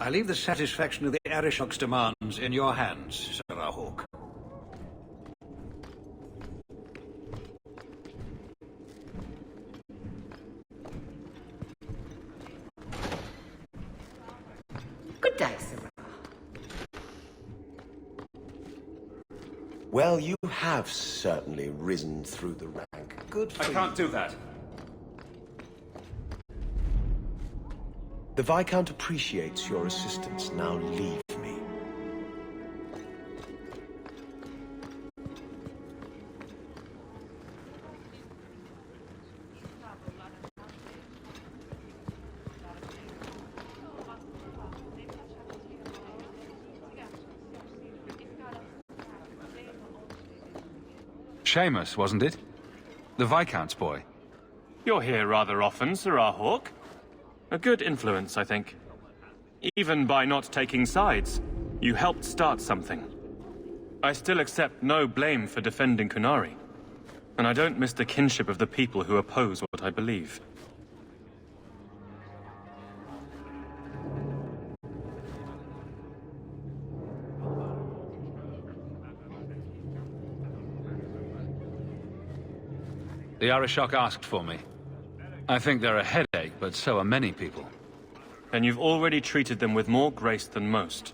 I leave the satisfaction of the Arishok's demands in your hands, Sir Hawk. Good day, sir. Well, you have certainly risen through the rank. Good for you. I can't do that. The Viscount appreciates your assistance. Now leave me. Seamus, wasn't it? The Viscount's boy. You're here rather often, Sir Hawk. A good influence, I think. Even by not taking sides, you helped start something. I still accept no blame for defending Kunari. And I don't miss the kinship of the people who oppose what I believe. The Arishok asked for me. I think they're a headache, but so are many people. And you've already treated them with more grace than most.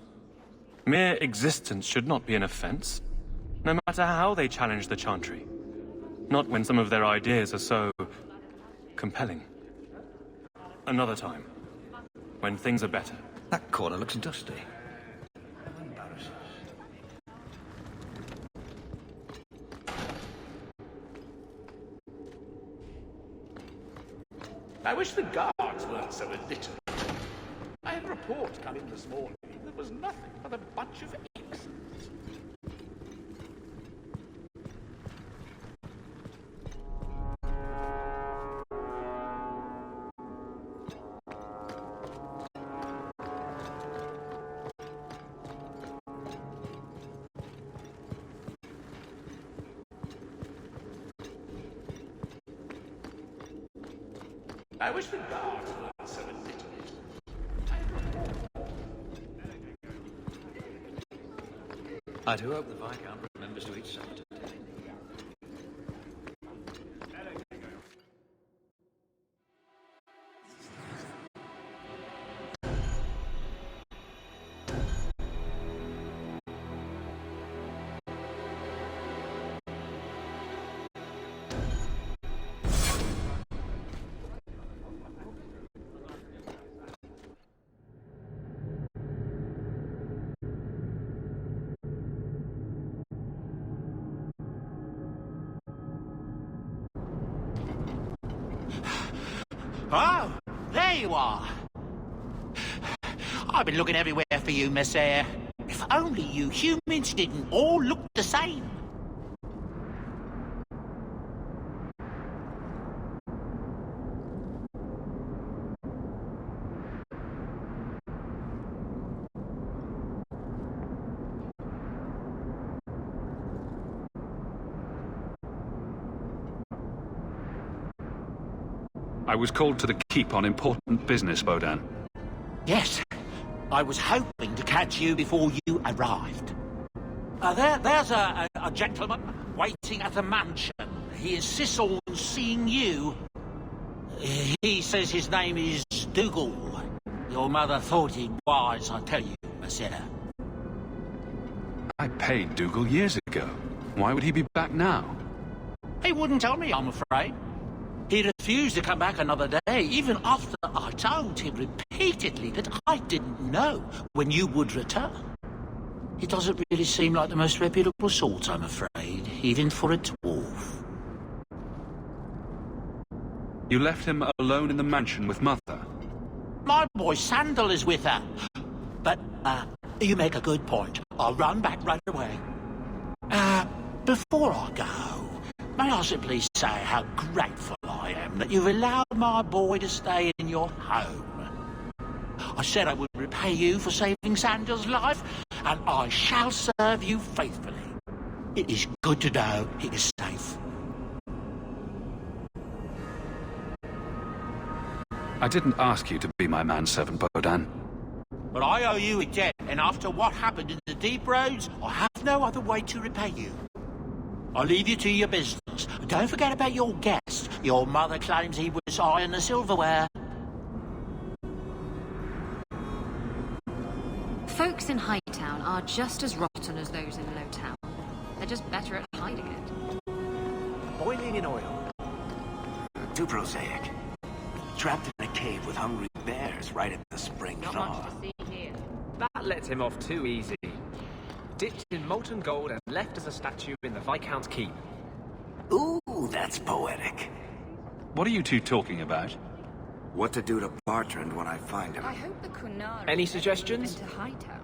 Mere existence should not be an offense, no matter how they challenge the Chantry. Not when some of their ideas are so compelling. Another time, when things are better. That corner looks dusty. How embarrassing. I wish the guards weren't so illiterate. I had a report come in this morning that was nothing but a bunch of X's. I wish the guards weren't so illiterate. I do hope the Viscount remembers to eat supper today. Oh, there you are. I've been looking everywhere for you, Messiah. If only you humans didn't all look the same. I was called to the keep on important business, Bodan. Yes, I was hoping to catch you before you arrived. There's a gentleman waiting at the mansion. He insists on seeing you. He says his name is Dougal. Your mother thought it wise, I tell you, Monsieur. I paid Dougal years ago. Why would he be back now? He wouldn't tell me, I'm afraid. He refused to come back another day, even after I told him repeatedly that I didn't know when you would return. He doesn't really seem like the most reputable sort, I'm afraid, even for a dwarf. You left him alone in the mansion with Mother? My boy Sandal is with her. But, you make a good point. I'll run back right away. Before I go, may I simply say how grateful I am that you've allowed my boy to stay in your home. I said I would repay you for saving Sandal's life, and I shall serve you faithfully. It is good to know he is safe. I didn't ask you to be my manservant, Bodan. but I owe you a debt, and after what happened in the deep roads, I have no other way to repay you. I'll leave you to your business. Don't forget about your guest. Your mother claims he was eyeing the silverware. Folks in Hightown are just as rotten as those in Lowtown. They're just better at hiding it. Boiling in oil. Too prosaic. Trapped in a cave with hungry bears right at the spring thaw. That let him off too easy. Dipped in molten gold and left as a statue in the Viscount's keep. Ooh, that's poetic. What are you two talking about? What to do to Bartrand when I find him? I hope the Kunara Any suggestions? into Hightown.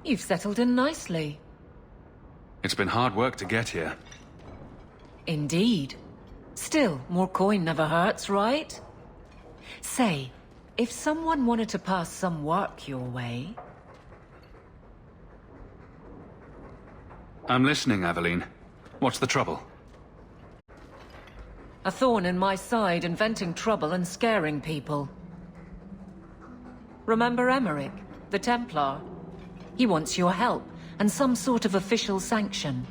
You've settled in nicely. It's been hard work to get here. Indeed. Still, more coin never hurts, right? Say, if someone wanted to pass some work your way... I'm listening, Aveline. What's the trouble? A thorn in my side, inventing trouble and scaring people. Remember Emmerich, the Templar? He wants your help, and some sort of official sanction.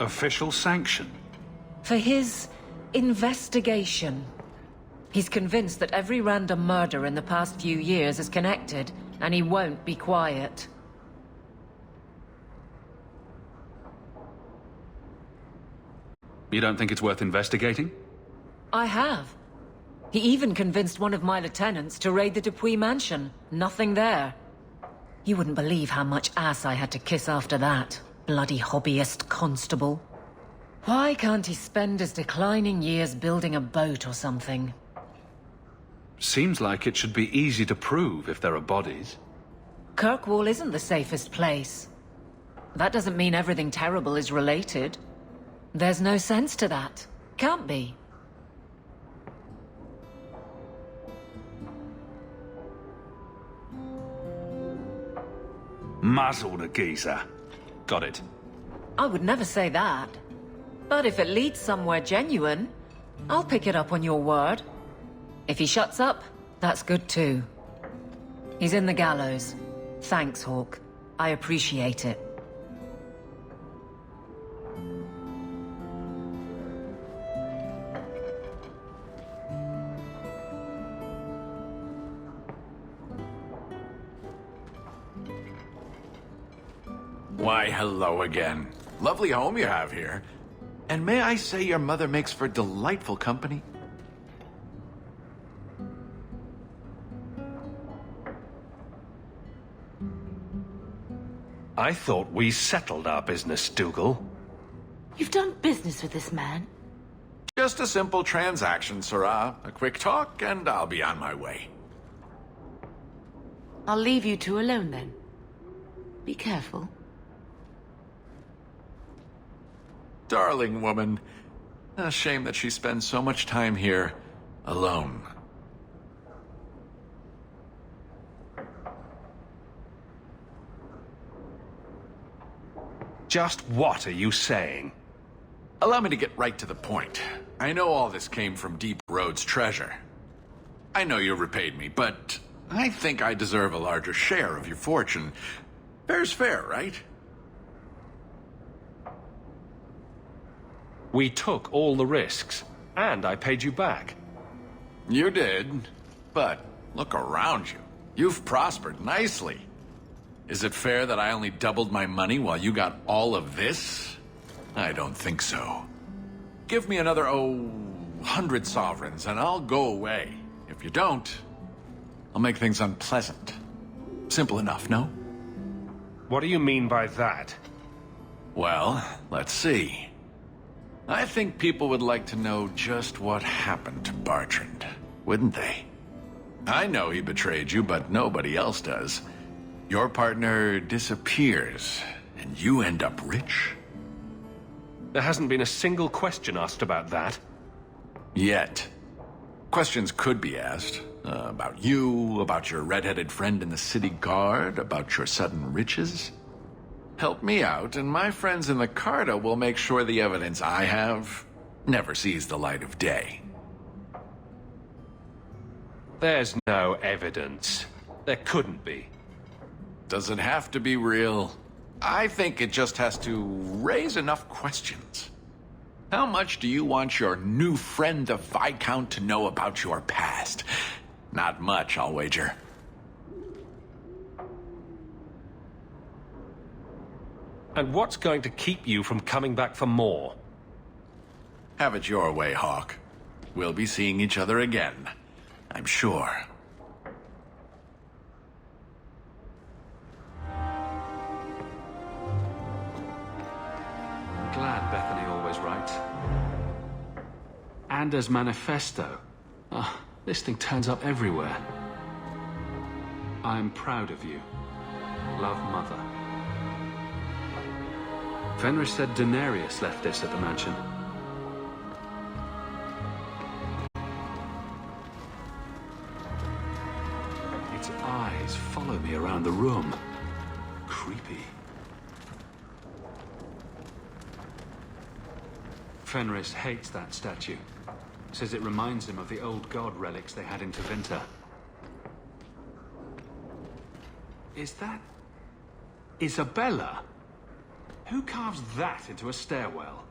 Official sanction? For his investigation. He's convinced that every random murder in the past few years is connected, and he won't be quiet. You don't think it's worth investigating? I have. He even convinced one of my lieutenants to raid the Dupuis mansion. Nothing there. You wouldn't believe how much ass I had to kiss after that. Bloody hobbyist constable. Why can't he spend his declining years building a boat or something? Seems like it should be easy to prove if there are bodies. Kirkwall isn't the safest place. That doesn't mean everything terrible is related. There's no sense to that. Can't be. Muzzle the geezer. Got it. I would never say that. But if it leads somewhere genuine, I'll pick it up on your word. If he shuts up, that's good too. He's in the gallows. Thanks, Hawk. I appreciate it. Why, hello again. Lovely home you have here. And may I say your mother makes for delightful company? I thought we settled our business, Dougal. You've done business with this man? Just a simple transaction, Sirrah. A quick talk, and I'll be on my way. I'll leave you two alone then. Be careful. Darling woman. A shame that she spends so much time here alone. Just what are you saying? Allow me to get right to the point. I know all this came from Deep Road's treasure. I know you repaid me, but I think I deserve a larger share of your fortune. Fair's fair, right? We took all the risks, and I paid you back. You did, but look around you. You've prospered nicely. Is it fair that I only doubled my money while you got all of this? I don't think so. Give me another, 100 sovereigns, and I'll go away. If you don't, I'll make things unpleasant. Simple enough, no? What do you mean by that? Well, let's see. I think people would like to know just what happened to Bartrand, wouldn't they? I know he betrayed you, but nobody else does. Your partner disappears, and you end up rich? There hasn't been a single question asked about that. Yet. Questions could be asked. About you, about your red-headed friend in the city guard, about your sudden riches. Help me out, and my friends in the Carta will make sure the evidence I have never sees the light of day. There's no evidence. There couldn't be. Does it have to be real? I think it just has to raise enough questions. How much do you want your new friend, the Viscount, to know about your past? Not much, I'll wager. And what's going to keep you from coming back for more? Have it your way, Hawk. We'll be seeing each other again, I'm sure. I'm glad Bethany always writes. Anders' manifesto. This thing turns up everywhere. I'm proud of you. Love, Mother. Fenris said Daenerys left this at the mansion. Its eyes follow me around the room. Creepy. Fenris hates that statue. Says it reminds him of the old god relics they had in Tevinter. Is that Isabela? Who carves that into a stairwell?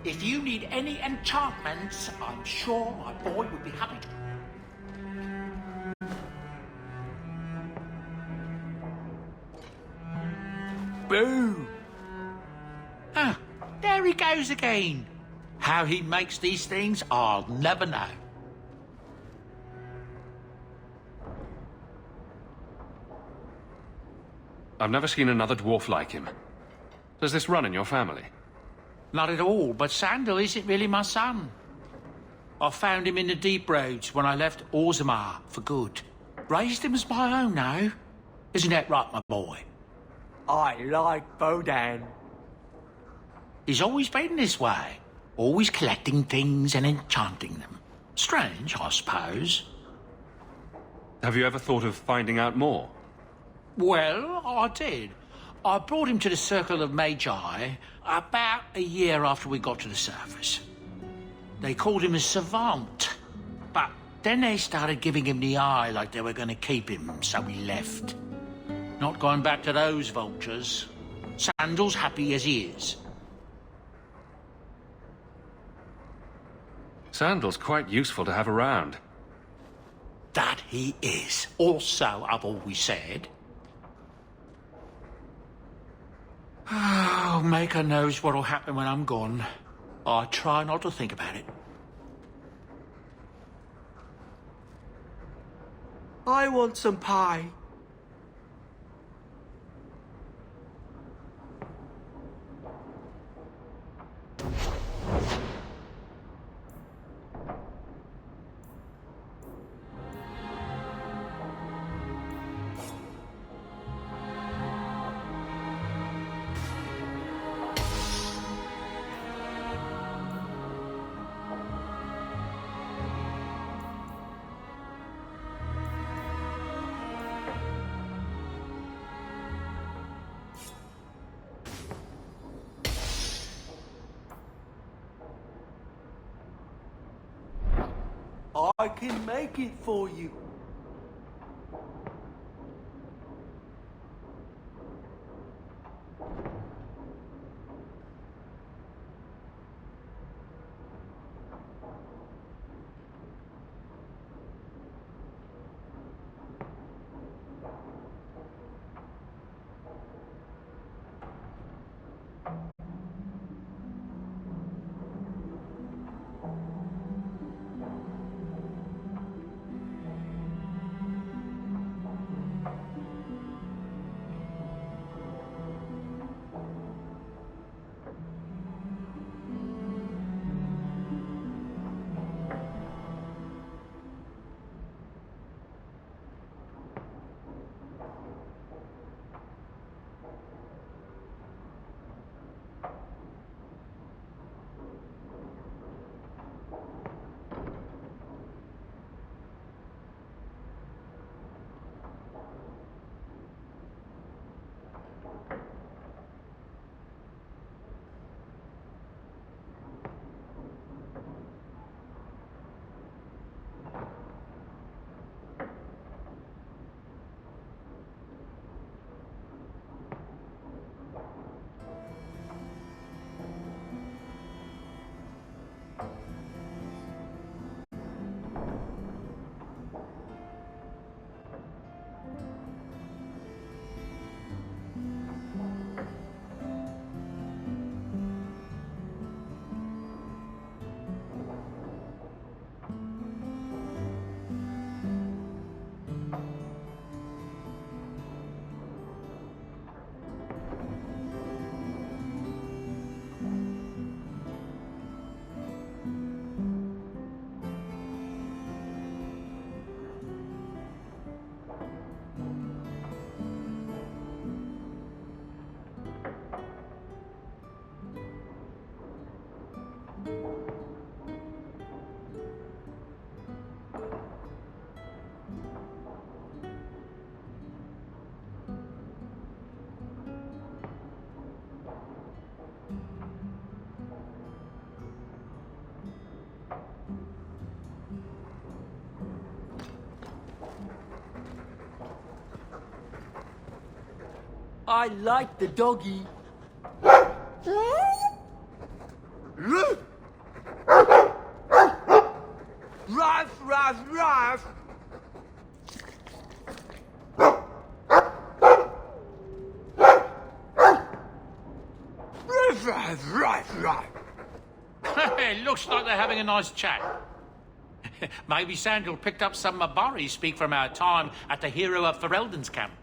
If you need any enchantments, I'm sure my boy would be happy to. Boo! Ah, there he goes again. How he makes these things, I'll never know. I've never seen another dwarf like him. Does this run in your family? Not at all, but Sandal isn't really my son. I found him in the deep roads when I left Orzammar for good. Raised him as my own now. Isn't that right, my boy? I like Bodan. He's always been this way. Always collecting things and enchanting them. Strange, I suppose. Have you ever thought of finding out more? Well, I did. I brought him to the Circle of Magi about a year after we got to the surface. They called him a savant, but then they started giving him the eye like they were going to keep him, so he left. Not going back to those vultures. Sandal's happy as he is. Sandal's quite useful to have around. That he is. Also, I've always said. Oh, Maker knows what'll happen when I'm gone. I try not to think about it. I want some pie. I can make it for you. I like the doggy. Look! It looks like they're having a nice chat. Maybe Sandal picked up some Mabari speak from our time at the Hero of Ferelden's camp.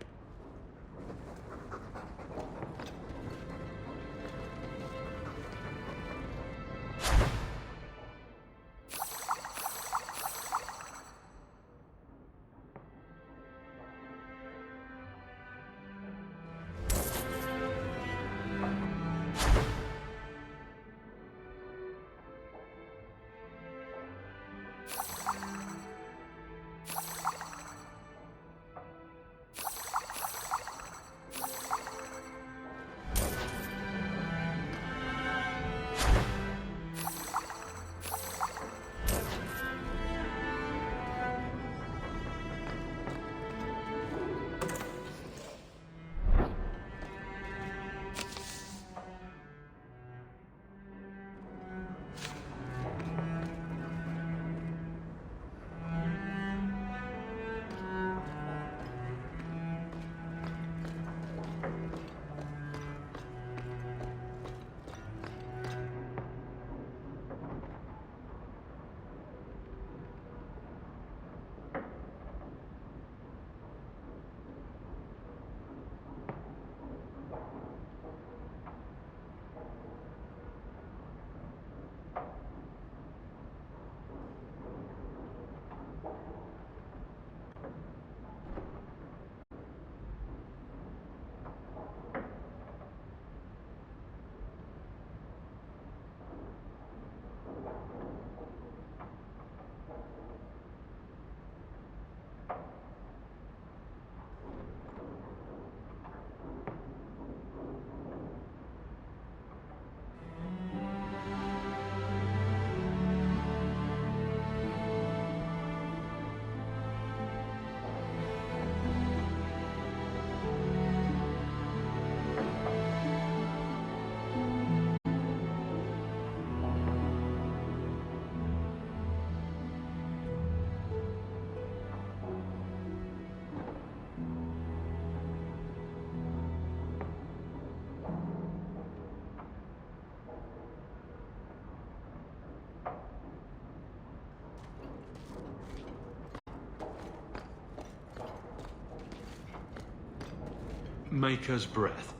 Maker's breath.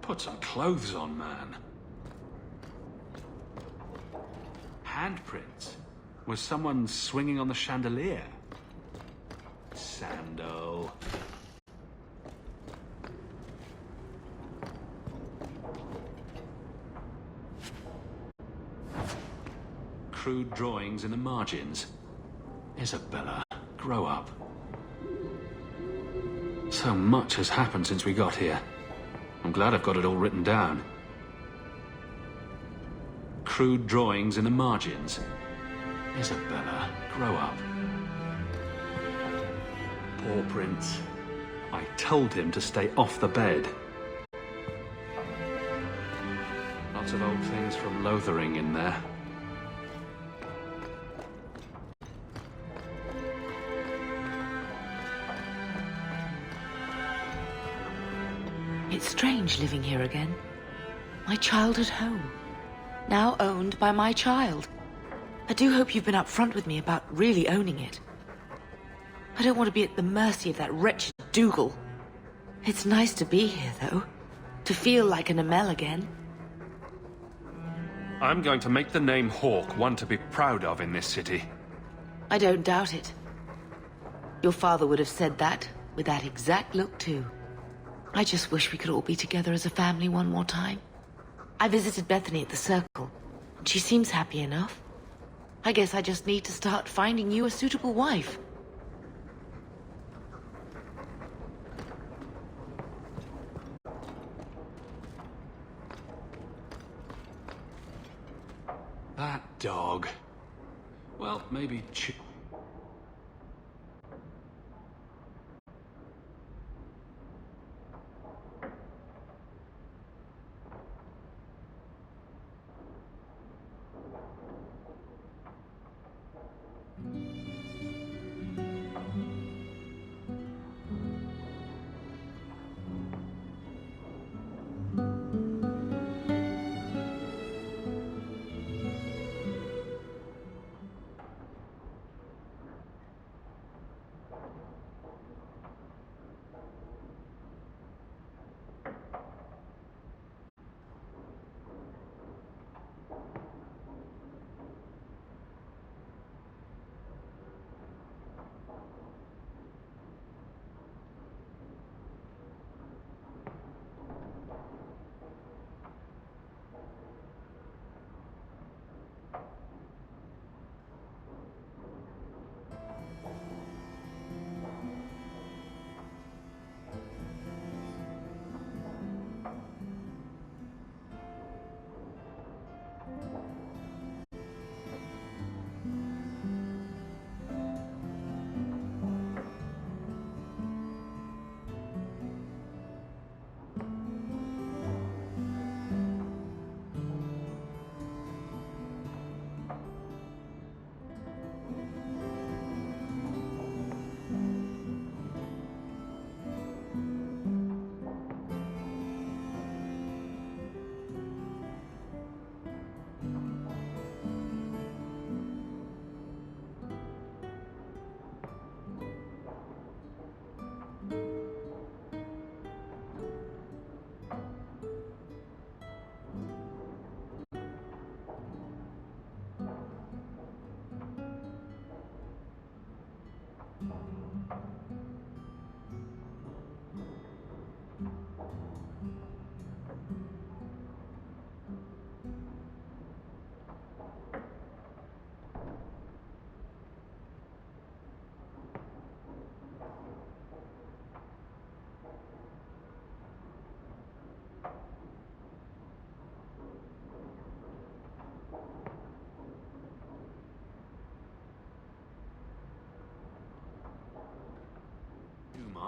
Put some clothes on, man. Handprints? Was someone swinging on the chandelier? Sando. Crude drawings in the margins. Isabela, grow up. So much has happened since we got here. I'm glad I've got it all written down. Crude drawings in the margins. Isabela, grow up. Paw prints. I told him to stay off the bed. Lots of old things from Lothering in there. It's strange living here again. My childhood home. Now owned by my child. I do hope you've been upfront with me about really owning it. I don't want to be at the mercy of that wretched Dougal. It's nice to be here, though. To feel like an Amel again. I'm going to make the name Hawke one to be proud of in this city. I don't doubt it. Your father would have said that, with that exact look, too. I just wish we could all be together as a family one more time. I visited Bethany at the Circle. She seems happy enough. I guess I just need to start finding you a suitable wife. That dog. Well, maybe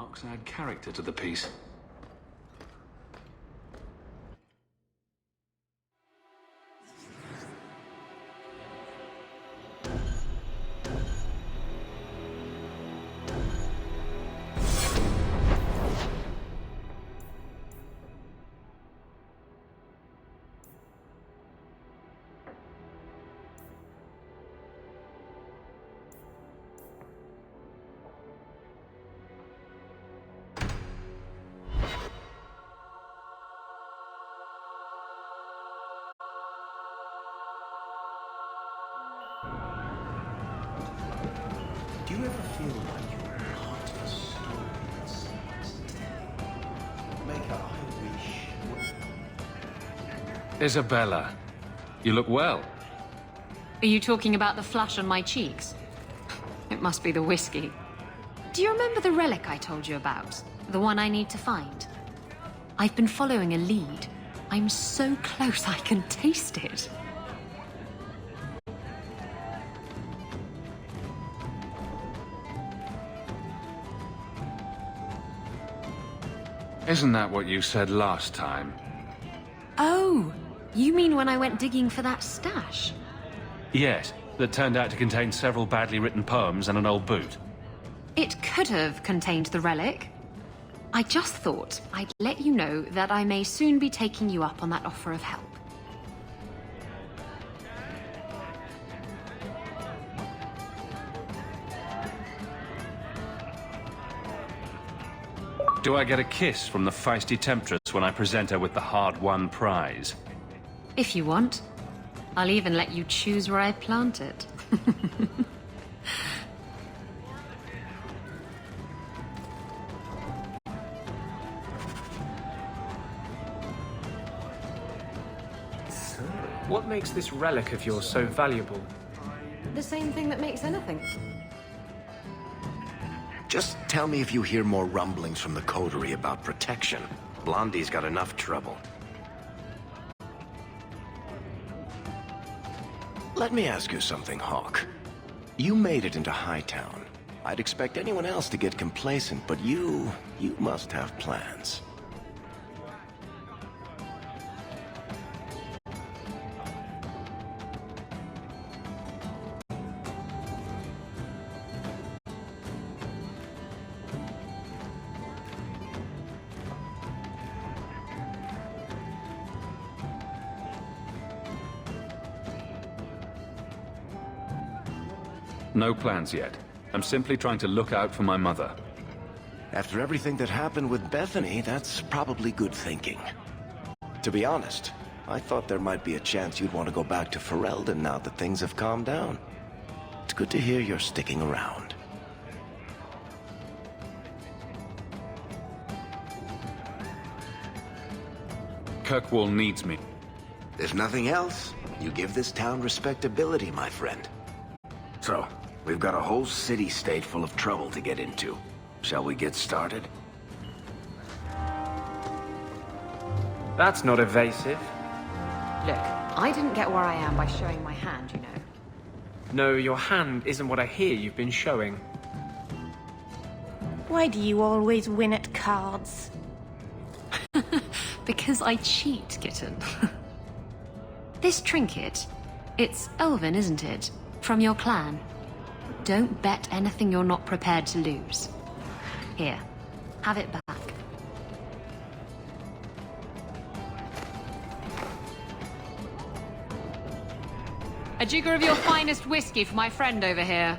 marks add character to the piece. Do you ever feel like you're part of a story that someone's telling? Maker, I wish... Isabela, you look well. Are you talking about the flush on my cheeks? It must be the whiskey. Do you remember the relic I told you about? The one I need to find? I've been following a lead. I'm so close I can taste it. Isn't that what you said last time? Oh, you mean when I went digging for that stash? Yes, that turned out to contain several badly written poems and an old boot. It could have contained the relic. I just thought I'd let you know that I may soon be taking you up on that offer of help. Do I get a kiss from the feisty temptress when I present her with the hard-won prize? If you want. I'll even let you choose where I plant it. So, what makes this relic of yours so valuable? The same thing that makes anything. Just tell me if you hear more rumblings from the coterie about protection. Blondie's got enough trouble. Let me ask you something, Hawk. You made it into Hightown. I'd expect anyone else to get complacent, but you must have plans. No plans yet. I'm simply trying to look out for my mother. After everything that happened with Bethany, that's probably good thinking. To be honest, I thought there might be a chance you'd want to go back to Ferelden now that things have calmed down. It's good to hear you're sticking around. Kirkwall needs me. If nothing else, you give this town respectability, my friend. So, we've got a whole city-state full of trouble to get into. Shall we get started? That's not evasive. Look, I didn't get where I am by showing my hand, you know. No, your hand isn't what I hear you've been showing. Why do you always win at cards? Because I cheat, kitten. This trinket, it's elven, isn't it? From your clan. Don't bet anything you're not prepared to lose. Here, have it back. A jigger of your finest whiskey for my friend over here.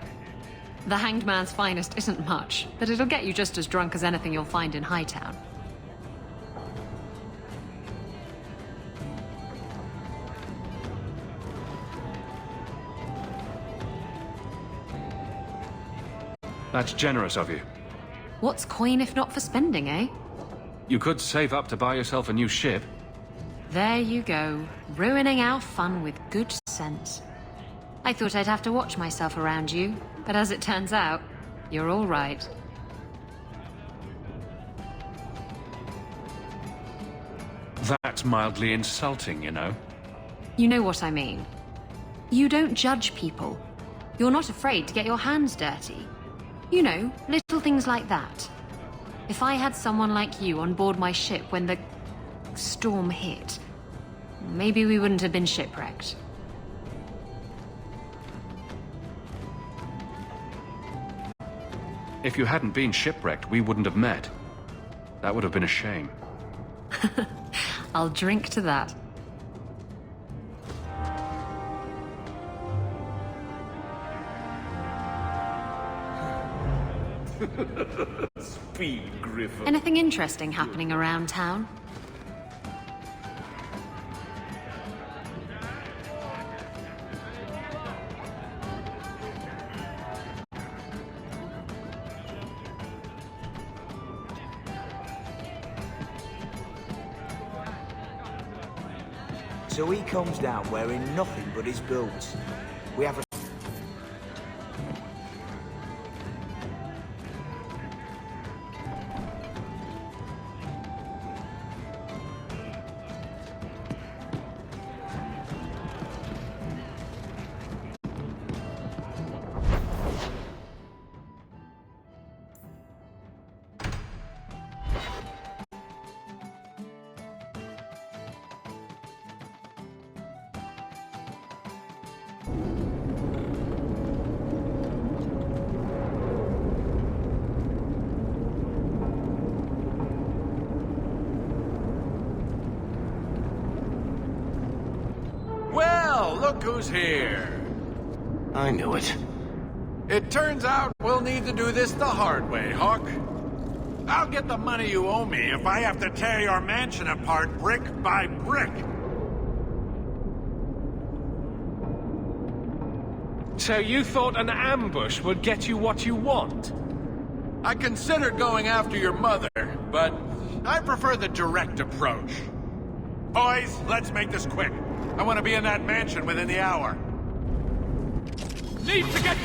The Hanged Man's finest isn't much, but it'll get you just as drunk as anything you'll find in Hightown. That's generous of you. What's coin if not for spending, eh? You could save up to buy yourself a new ship. There you go, ruining our fun with good sense. I thought I'd have to watch myself around you, but as it turns out, you're all right. That's mildly insulting, you know. You know what I mean. You don't judge people. You're not afraid to get your hands dirty. You know, little things like that. If I had someone like you on board my ship when the storm hit, maybe we wouldn't have been shipwrecked. If you hadn't been shipwrecked, we wouldn't have met. That would have been a shame. I'll drink to that. Speed, Griffin. Anything interesting happening around town? So he comes down wearing nothing but his boots. We have a... Well, look who's here. I knew it. It turns out we'll need to do this the hard way, Hawk. I'll get the money you owe me if I have to tear your mansion apart brick by brick. So you thought an ambush would get you what you want? I considered going after your mother, but I prefer the direct approach. Boys, let's make this quick. I want to be in that mansion within the hour. Need to get...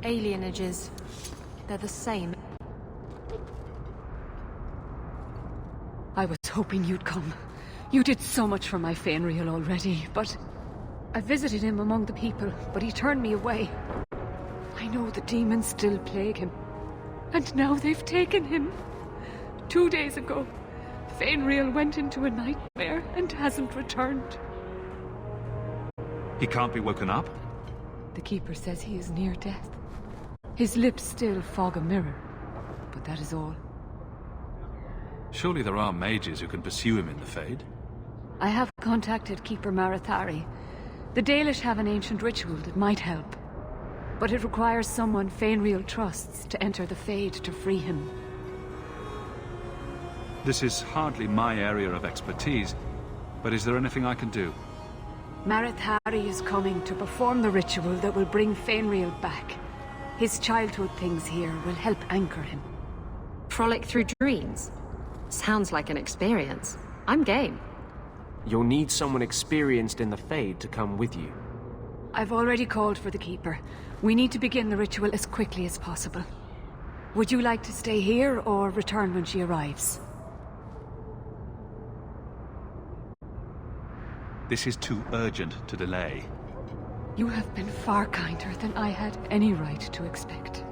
Alienages. They're the same. I was hoping you'd come. You did so much for my Fainreal already, but... I visited him among the people, but he turned me away. I know the demons still plague him. And now they've taken him. 2 days ago, Fainreal went into a nightmare and hasn't returned. He can't be woken up? The Keeper says he is near death. His lips still fog a mirror, but that is all. Surely there are mages who can pursue him in the Fade? I have contacted Keeper Marathari. The Dalish have an ancient ritual that might help. But it requires someone Fainreal trusts to enter the Fade to free him. This is hardly my area of expertise, but is there anything I can do? Marathari is coming to perform the ritual that will bring Fainreal back. His childhood things here will help anchor him. Frolic through dreams? Sounds like an experience. I'm game. You'll need someone experienced in the Fade to come with you. I've already called for the Keeper. We need to begin the ritual as quickly as possible. Would you like to stay here or return when she arrives? This is too urgent to delay. You have been far kinder than I had any right to expect.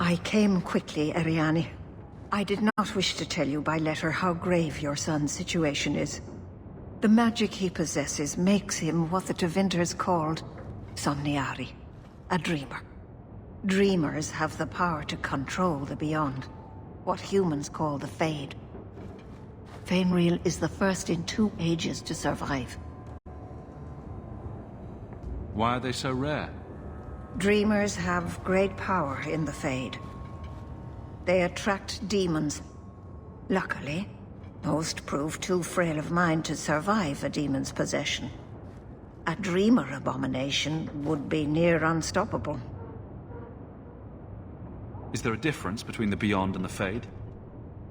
I came quickly, Ariane. I did not wish to tell you by letter how grave your son's situation is. The magic he possesses makes him what the Tevinters called Somniari, a dreamer. Dreamers have the power to control the beyond, what humans call the Fade. Fainreal is the first in 2 ages to survive. Why are they so rare? Dreamers have great power in the Fade. They attract demons. Luckily, most prove too frail of mind to survive a demon's possession. A dreamer abomination would be near unstoppable. Is there a difference between the Beyond and the Fade?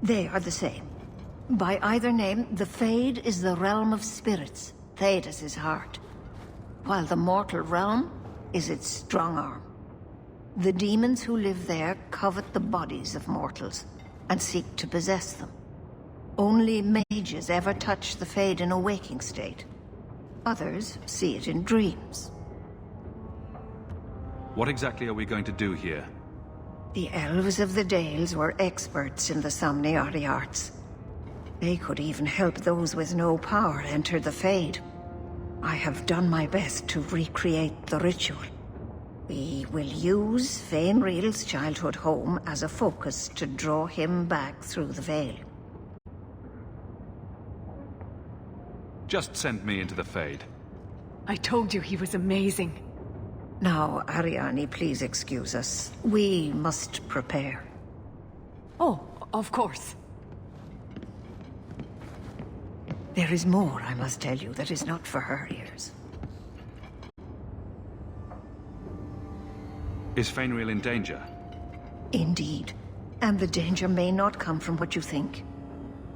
They are the same. By either name, the Fade is the realm of spirits, Thedas' heart, while the mortal realm is its strong arm. The demons who live there covet the bodies of mortals and seek to possess them. Only mages ever touch the Fade in a waking state. Others see it in dreams. What exactly are we going to do here? The elves of the Dales were experts in the Somniari arts. They could even help those with no power enter the Fade. I have done my best to recreate the ritual. We will use Fainreal's childhood home as a focus to draw him back through the veil. Just send me into the Fade. I told you he was amazing. Now, Ariane, please excuse us. We must prepare. Oh, of course. There is more I must tell you that is not for her ears. Is Fainreal in danger? Indeed. And the danger may not come from what you think.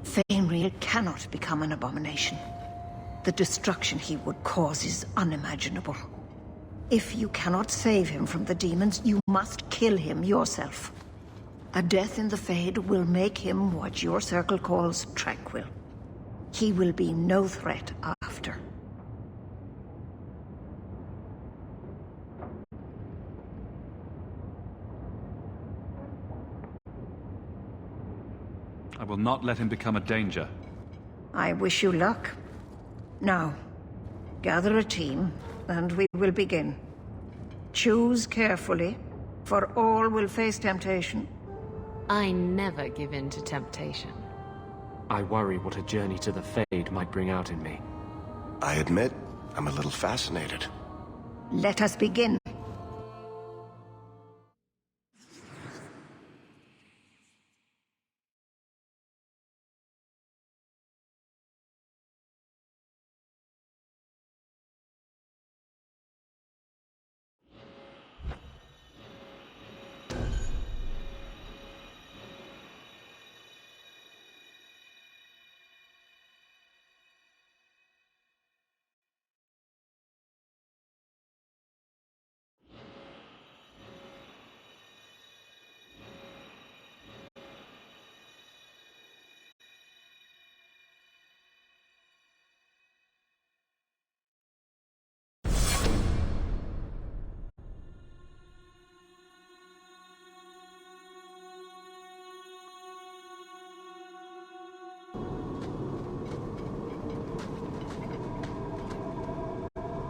Fainreal cannot become an abomination. The destruction he would cause is unimaginable. If you cannot save him from the demons, you must kill him yourself. A death in the Fade will make him what your circle calls tranquil. He will be no threat after. I will not let him become a danger. I wish you luck. Now, gather a team, and we will begin. Choose carefully, for all will face temptation. I never give in to temptation. I worry what a journey to the Fade might bring out in me. I admit, I'm a little fascinated. Let us begin.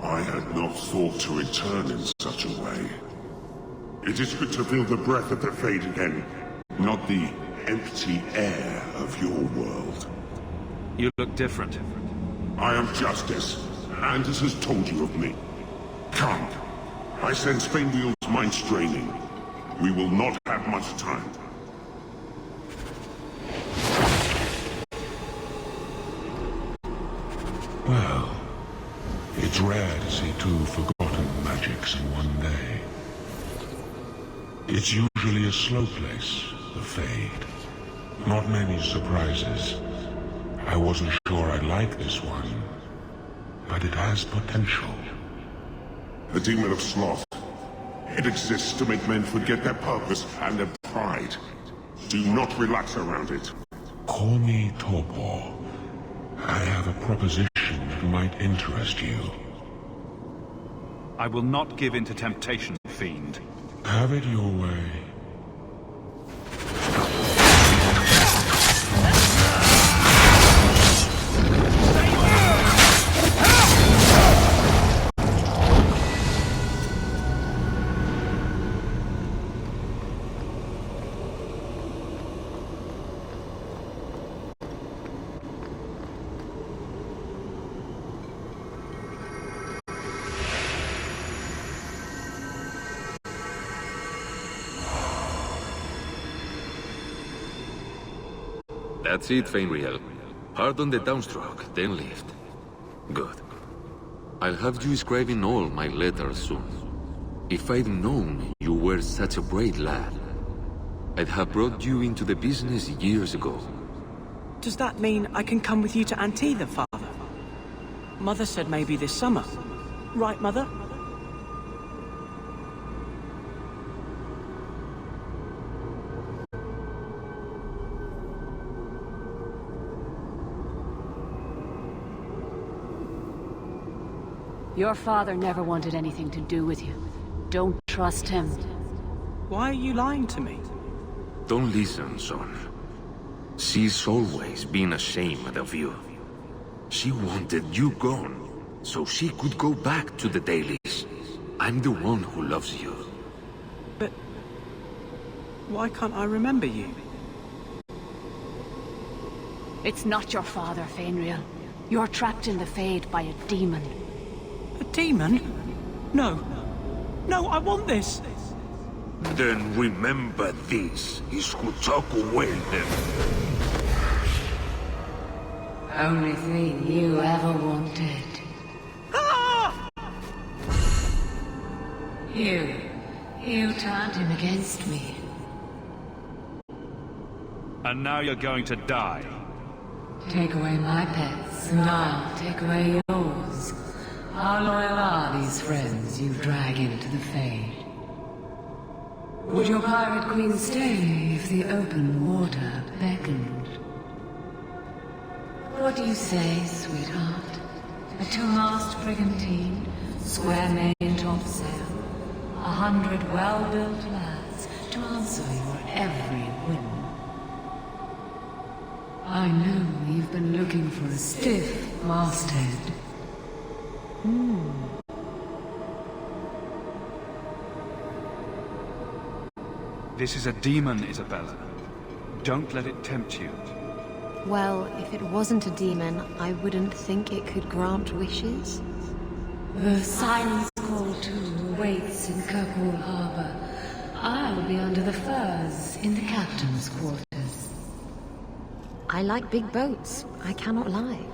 I had not thought to return in such a way. It is good to feel the breath of the Fade again, not the empty air of your world. You look different. I am Justice. Anders has told you of me. Come. I sense Fainwheel's mind straining. We will not have much time. Well, it's rare to see two forgotten magics in one day. It's usually a slow place, the Fade. Not many surprises. I wasn't sure I'd like this one, but it has potential. The Demon of Sloth. It exists to make men forget their purpose and their pride. Do not relax around it. Call me Torpor. I have a proposition that might interest you. I will not give in to temptation, fiend. Have it your way. That's it, Fainriel. Hard on the downstroke, then lift. Good. I'll have you scribing all my letters soon. If I'd known you were such a brave lad, I'd have brought you into the business years ago. Does that mean I can come with you to Antitha, Father? Mother said maybe this summer. Right, Mother? Your father never wanted anything to do with you. Don't trust him. Why are you lying to me? Don't listen, son. She's always been ashamed of you. She wanted you gone, so she could go back to the dailies. I'm the one who loves you. But why can't I remember you? It's not your father, Fainriel. You're trapped in the Fade by a demon. A demon? No. No, I want this! Then remember this is who took away them. Only thing you ever wanted. Ah! You turned him against me. And now you're going to die. Take away my pets, and I'll take away yours. How loyal are these friends you drag into the Fade? Would your pirate queen stay if the open water beckoned? What do you say, sweetheart? A two-mast brigantine, square main topsail, 100 well-built lads to answer your every whim. I know you've been looking for a stiff masthead. This is a demon, Isabela. Don't let it tempt you. Well, if it wasn't a demon, I wouldn't think it could grant wishes. The silence call too awaits in Kirkwall Harbor. I'll be under the firs in the captain's quarters. I like big boats, I cannot lie.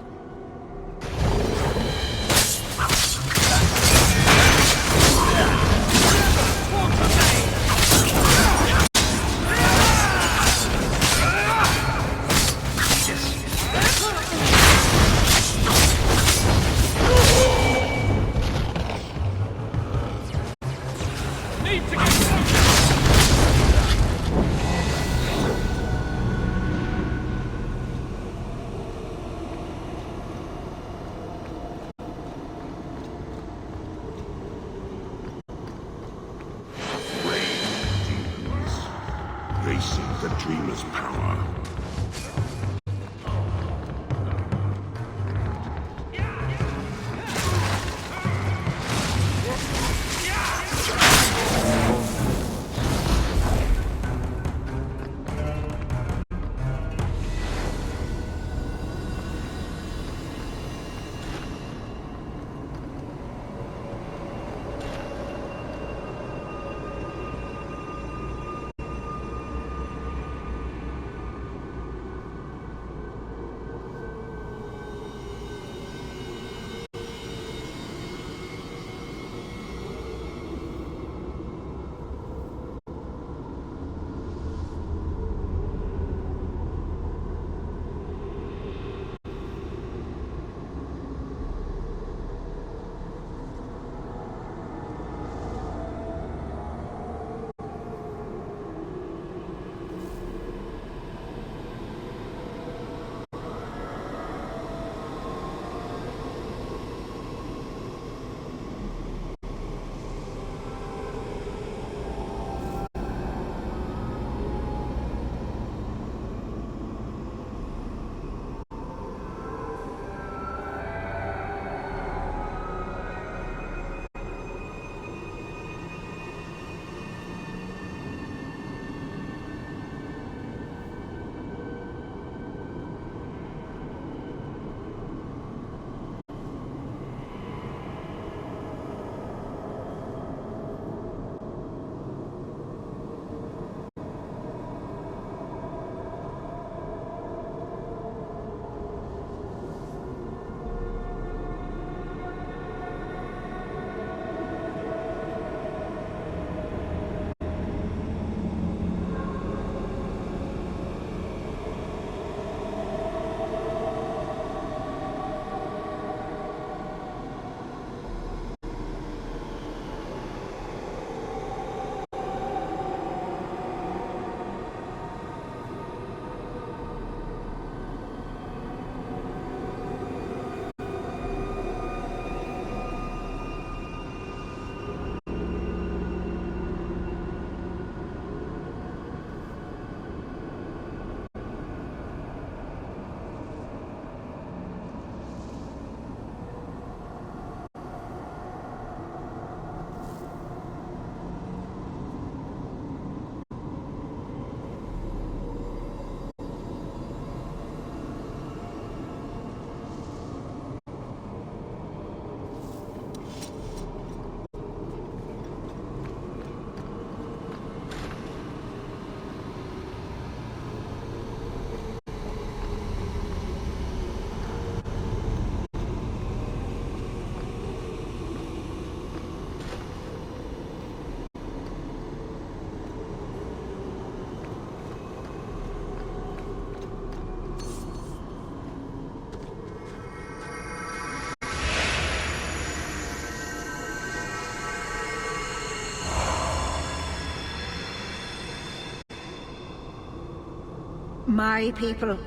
My people,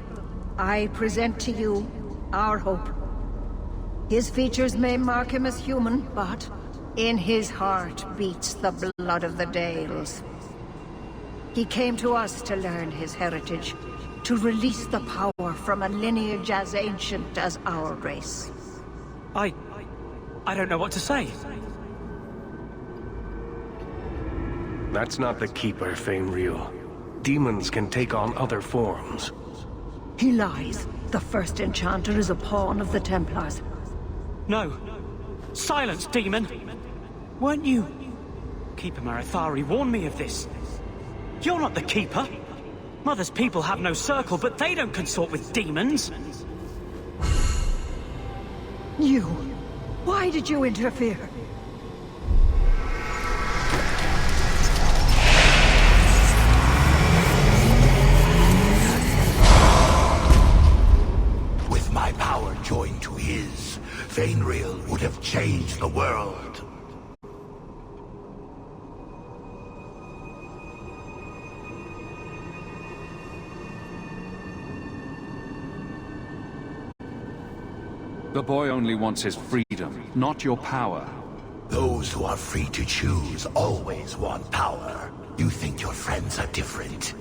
I present to you our hope. His features may mark him as human, but in his heart beats the blood of the Dales. He came to us to learn his heritage, to release the power from a lineage as ancient as our race. I don't know what to say. That's not the Keeper, Fainreal. Demons can take on other forms. He lies. The first enchanter is a pawn of the Templars. No. Silence, demon! Weren't you... Keeper Marathari warned me of this. You're not the Keeper. Mother's people have no circle, but they don't consort with demons. You... Why did you interfere? With my power joined to his, Fainreal would have changed the world. The boy only wants his freedom, not your power. Those who are free to choose always want power. You think your friends are different.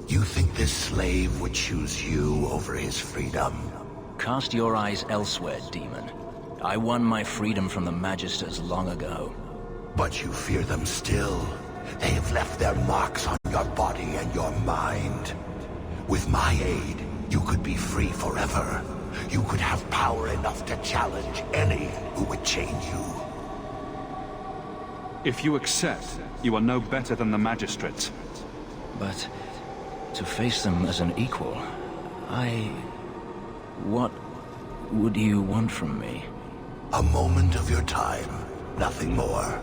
You think this slave would choose you over his freedom? Cast your eyes elsewhere, demon. I won my freedom from the Magisters long ago. But you fear them still. They have left their marks on your body and your mind. With my aid, you could be free forever. You could have power enough to challenge any who would chain you. If you accept, you are no better than the magistrates. But to face them as an equal, what would you want from me? A moment of your time, nothing more.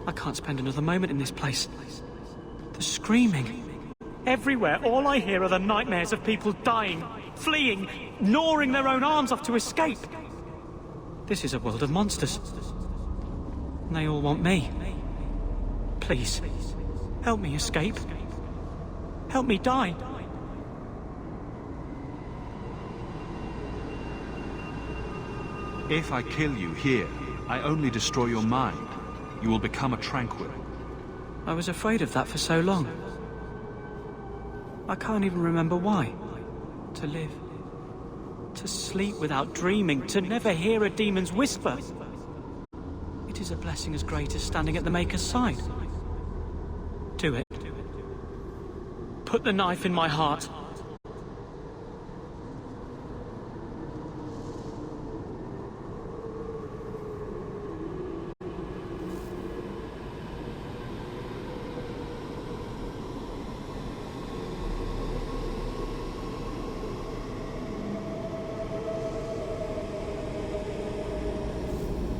I can't spend another moment in this place. The screaming. Everywhere, all I hear are the nightmares of people dying, fleeing, gnawing their own arms off to escape. This is a world of monsters. And they all want me. Please, help me escape. Help me die. If I kill you here, I only destroy your mind. You will become a tranquil. I was afraid of that for so long. I can't even remember why. To live. To sleep without dreaming. To never hear a demon's whisper. It is a blessing as great as standing at the Maker's side. Do it. Put the knife in my heart.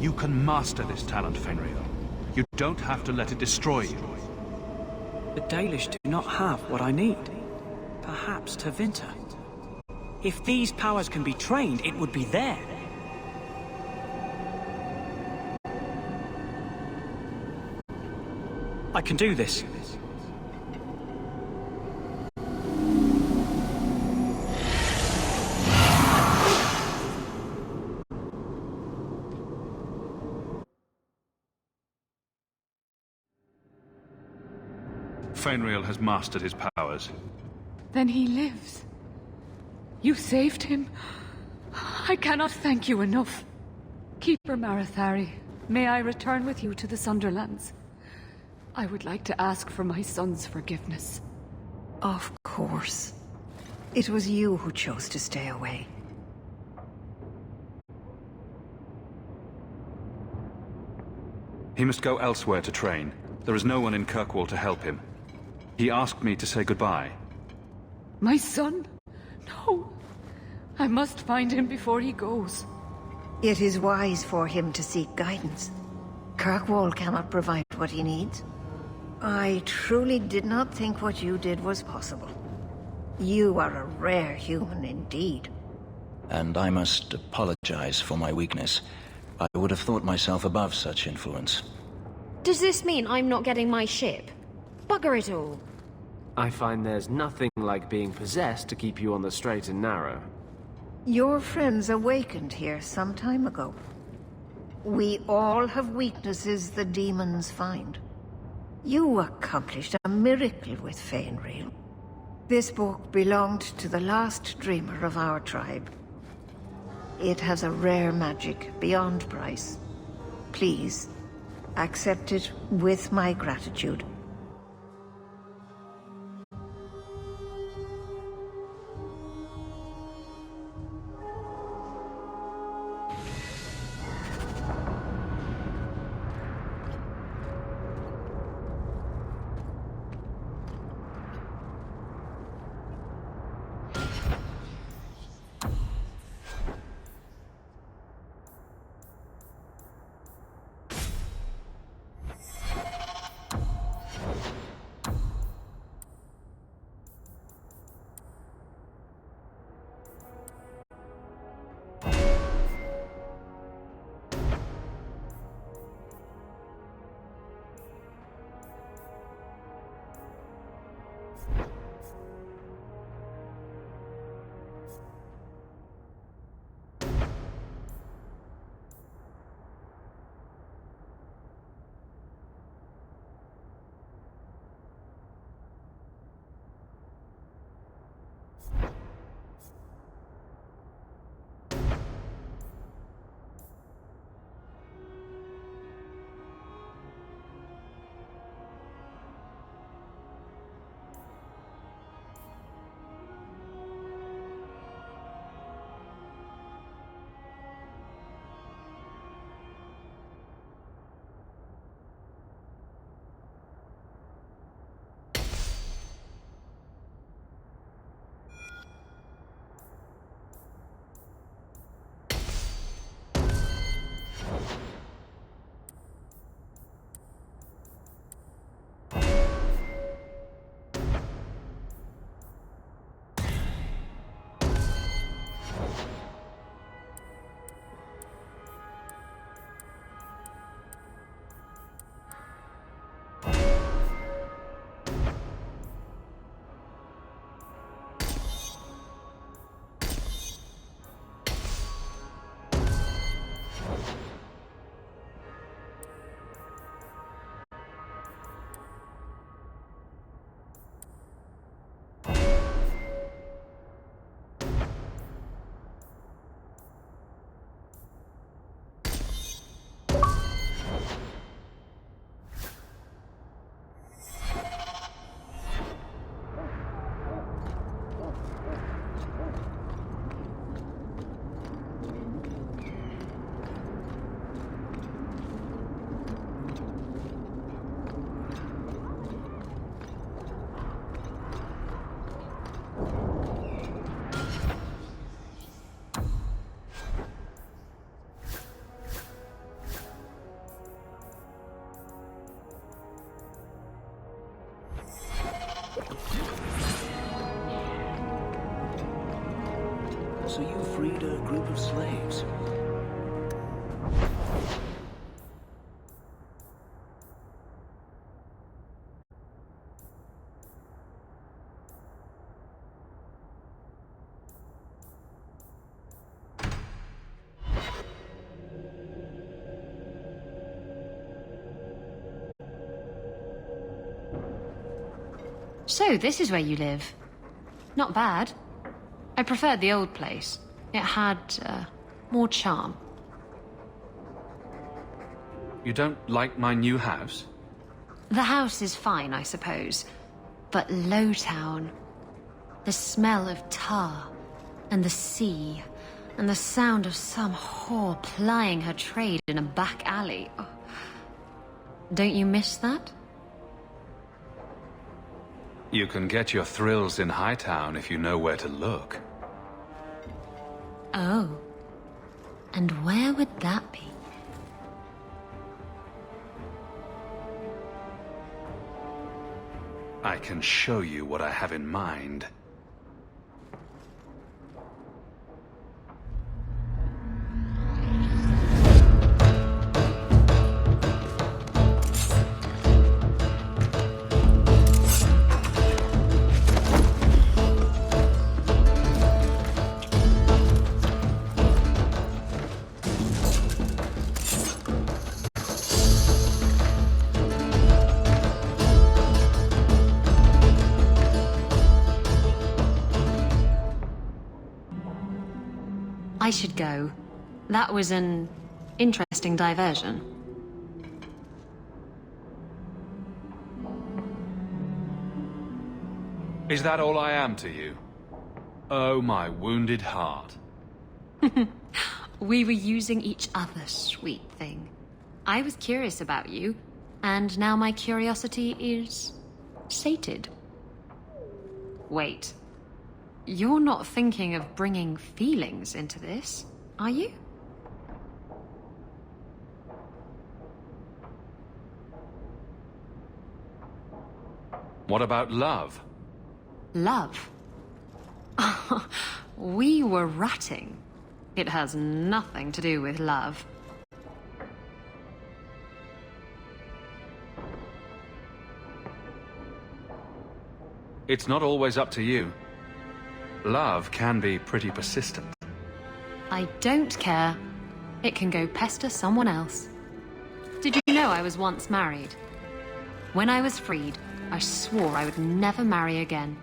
You can master this talent, Fainreal. You don't have to let it destroy you. The Dalish do not have what I need. Perhaps Tevinter. If these powers can be trained, it would be there. I can do this. Fainreal has mastered his powers. Then he lives. You saved him. I cannot thank you enough. Keeper Marathari, may I return with you to the Sunderlands? I would like to ask for my son's forgiveness. Of course. It was you who chose to stay away. He must go elsewhere to train. There is no one in Kirkwall to help him. He asked me to say goodbye. My son? No. I must find him before he goes. It is wise for him to seek guidance. Kirkwall cannot provide what he needs. I truly did not think what you did was possible. You are a rare human indeed. And I must apologize for my weakness. I would have thought myself above such influence. Does this mean I'm not getting my ship? Bugger it all. I find there's nothing like being possessed to keep you on the straight and narrow. Your friends awakened here some time ago. We all have weaknesses the demons find. You accomplished a miracle with Fainreal. This book belonged to the last dreamer of our tribe. It has a rare magic beyond price. Please, accept it with my gratitude. So you freed a group of slaves? So, this is where you live. Not bad. I preferred the old place. It had, more charm. You don't like my new house? The house is fine, I suppose. But Lowtown... the smell of tar, and the sea, and the sound of some whore plying her trade in a back alley. Oh. Don't you miss that? You can get your thrills in Hightown if you know where to look. Oh. And where would that be? I can show you what I have in mind. I should go. That was an interesting diversion. Is that all I am to you? Oh, my wounded heart. We were using each other, sweet thing. I was curious about you, and now my curiosity is... sated. Wait. You're not thinking of bringing feelings into this, are you? What about love? Love? We were ratting. It has nothing to do with love. It's not always up to you. Love can be pretty persistent. I don't care. It can go pester someone else. Did you know I was once married? When I was freed, I swore I would never marry again.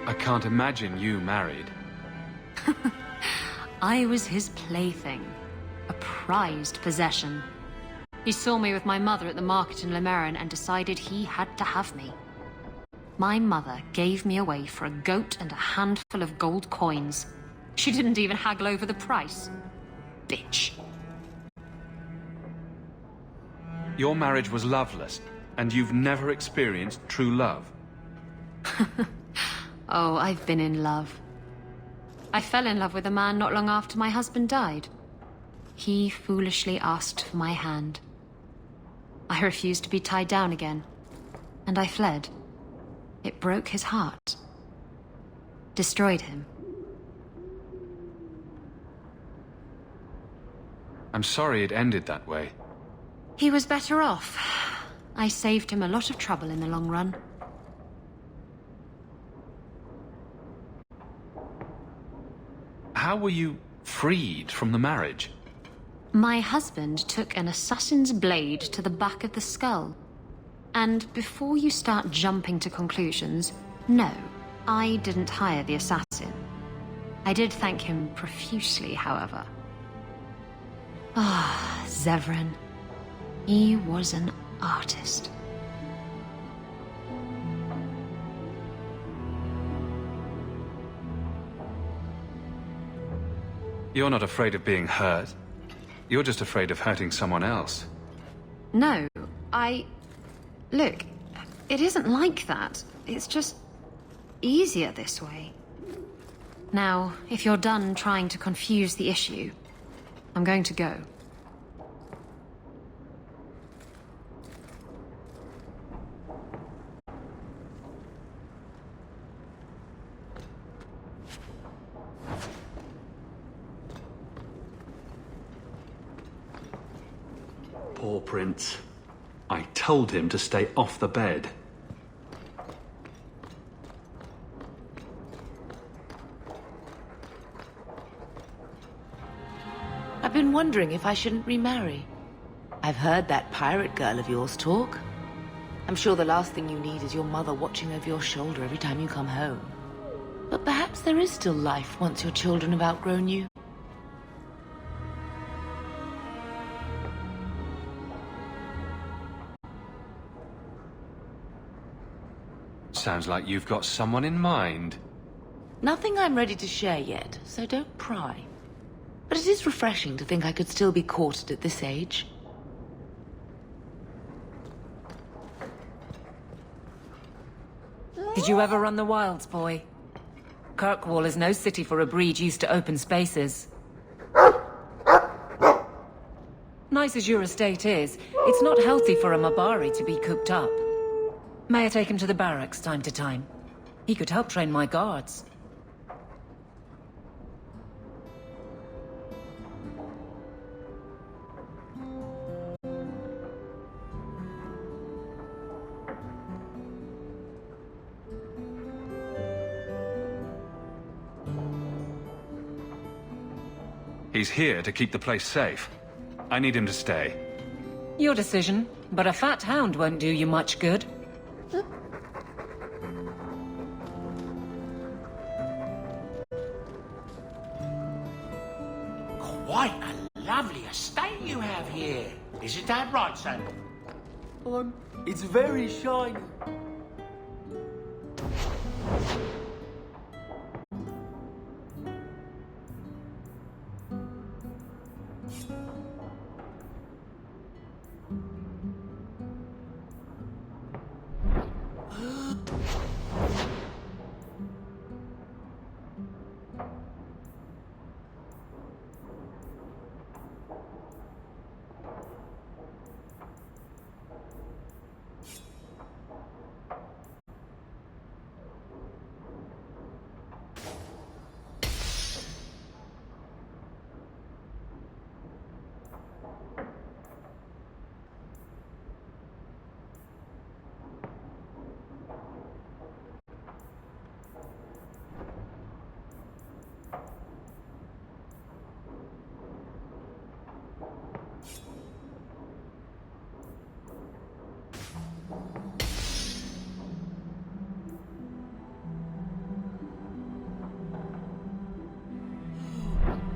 I can't imagine you married. I was his plaything. A prized possession. He saw me with my mother at the market in Lemerin and decided he had to have me. My mother gave me away for a goat and a handful of gold coins. She didn't even haggle over the price. Bitch. Your marriage was loveless, and you've never experienced true love. Oh, I've been in love. I fell in love with a man not long after my husband died. He foolishly asked for my hand. I refused to be tied down again, and I fled. It broke his heart. Destroyed him. I'm sorry it ended that way. He was better off. I saved him a lot of trouble in the long run. How were you freed from the marriage? My husband took an assassin's blade to the back of the skull. And before you start jumping to conclusions, no, I didn't hire the assassin. I did thank him profusely, however. Ah, Zevran. He was an artist. You're not afraid of being hurt. You're just afraid of hurting someone else. No, Look, it isn't like that. It's just easier this way. Now, if you're done trying to confuse the issue, I'm going to go. Poor Prince. I told him to stay off the bed. I've been wondering if I shouldn't remarry. I've heard that pirate girl of yours talk. I'm sure the last thing you need is your mother watching over your shoulder every time you come home. But perhaps there is still life once your children have outgrown you. Sounds like you've got someone in mind. Nothing I'm ready to share yet, so don't pry. But it is refreshing to think I could still be courted at this age. Did you ever run the wilds, boy? Kirkwall is no city for a breed used to open spaces. Nice as your estate is, it's not healthy for a Mabari to be cooped up. May I take him to the barracks time to time? He could help train my guards. He's here to keep the place safe. I need him to stay. Your decision, but a fat hound won't do you much good. Quite a lovely estate you have here. Isn't that right, son? It's very shiny.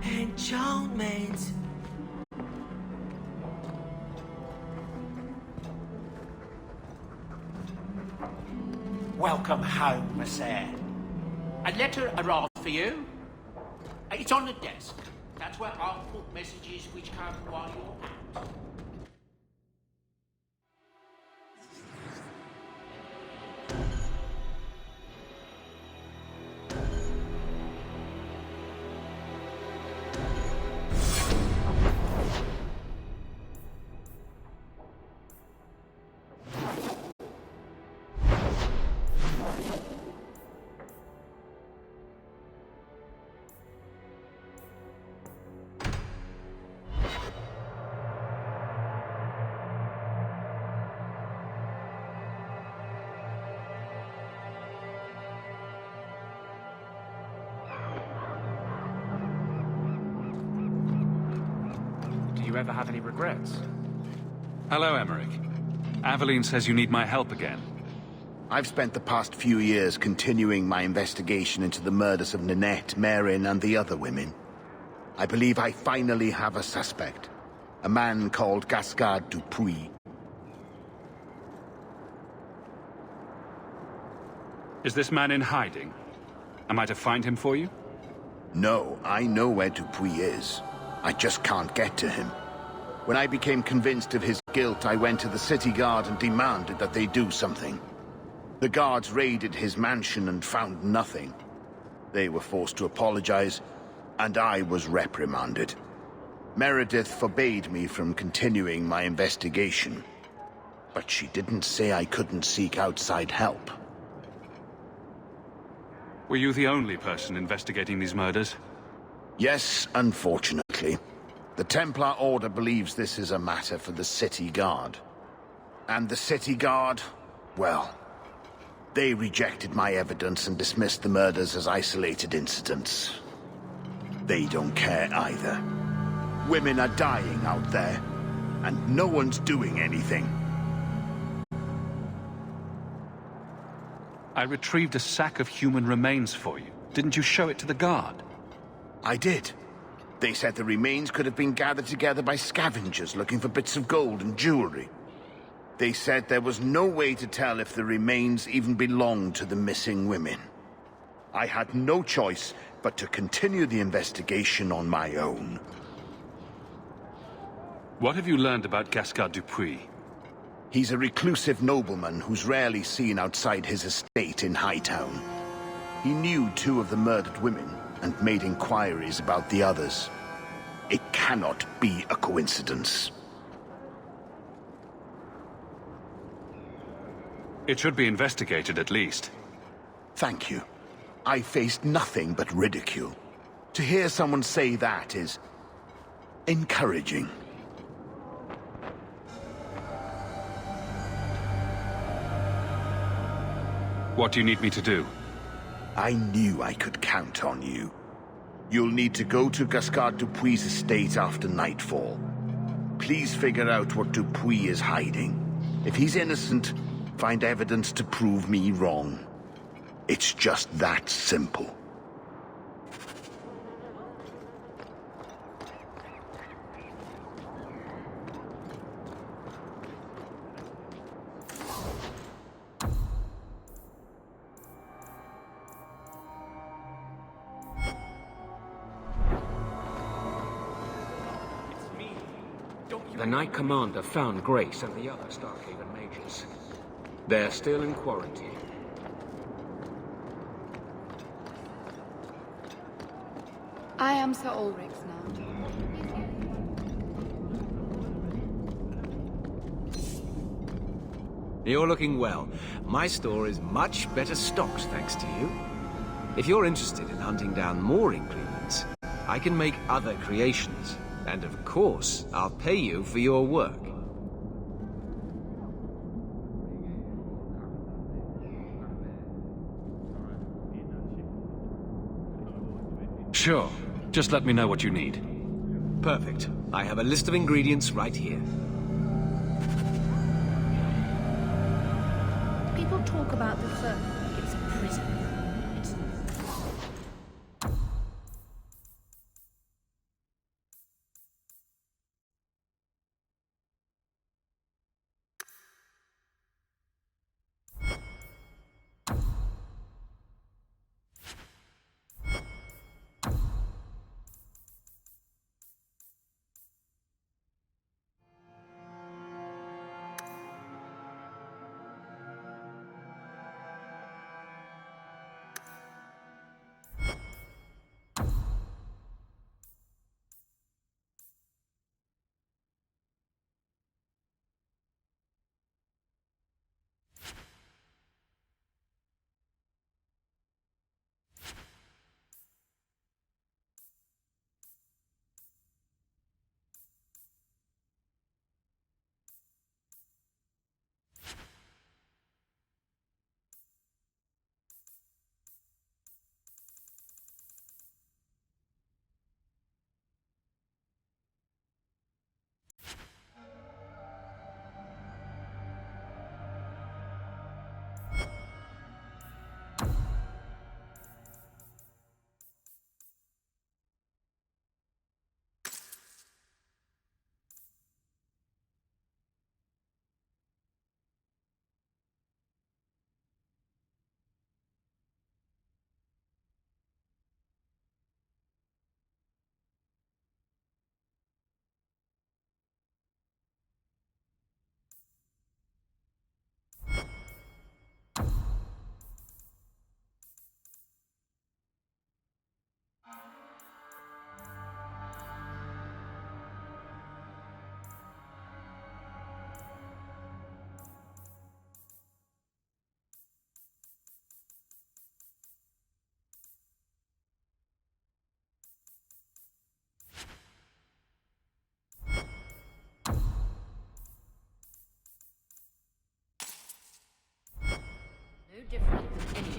Enchantment. Welcome home, Monsieur. A letter arrived for you. It's on the desk. That's where I'll put messages which come while you're out. Do you ever have any regrets? Hello, Emmerich. Aveline says you need my help again. I've spent the past few years continuing my investigation into the murders of Ninette, Marin, and the other women. I believe I finally have a suspect. A man called Gascard Dupuis. Is this man in hiding? Am I to find him for you? No, I know where Dupuis is. I just can't get to him. When I became convinced of his guilt, I went to the city guard and demanded that they do something. The guards raided his mansion and found nothing. They were forced to apologize, and I was reprimanded. Meredith forbade me from continuing my investigation. But she didn't say I couldn't seek outside help. Were you the only person investigating these murders? Yes, unfortunately. The Templar Order believes this is a matter for the City Guard. And the City Guard, well, they rejected my evidence and dismissed the murders as isolated incidents. They don't care either. Women are dying out there, and no one's doing anything. I retrieved a sack of human remains for you. Didn't you show it to the guard? I did. They said the remains could have been gathered together by scavengers looking for bits of gold and jewelry. They said there was no way to tell if the remains even belonged to the missing women. I had no choice but to continue the investigation on my own. What have you learned about Gascard Dupuis? He's a reclusive nobleman who's rarely seen outside his estate in Hightown. He knew 2 of the murdered women and made inquiries about the others. It cannot be a coincidence. It should be investigated at least. Thank you. I faced nothing but ridicule. To hear someone say that is encouraging. What do you need me to do? I knew I could count on you. You'll need to go to Gascard Dupuis' estate after nightfall. Please figure out what Dupuis is hiding. If he's innocent, find evidence to prove me wrong. It's just that simple. The Knight Commander found Grace and the other Starkhaven mages. They're still in quarantine. I am Sir Ulrich now. You're looking well. My store is much better stocked, thanks to you. If you're interested in hunting down more ingredients, I can make other creations. And of course, I'll pay you for your work. Sure. Just let me know what you need. Perfect. I have a list of ingredients right here. People talk about the firm like it's a prison. It's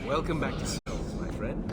Welcome back to Souls, my friend.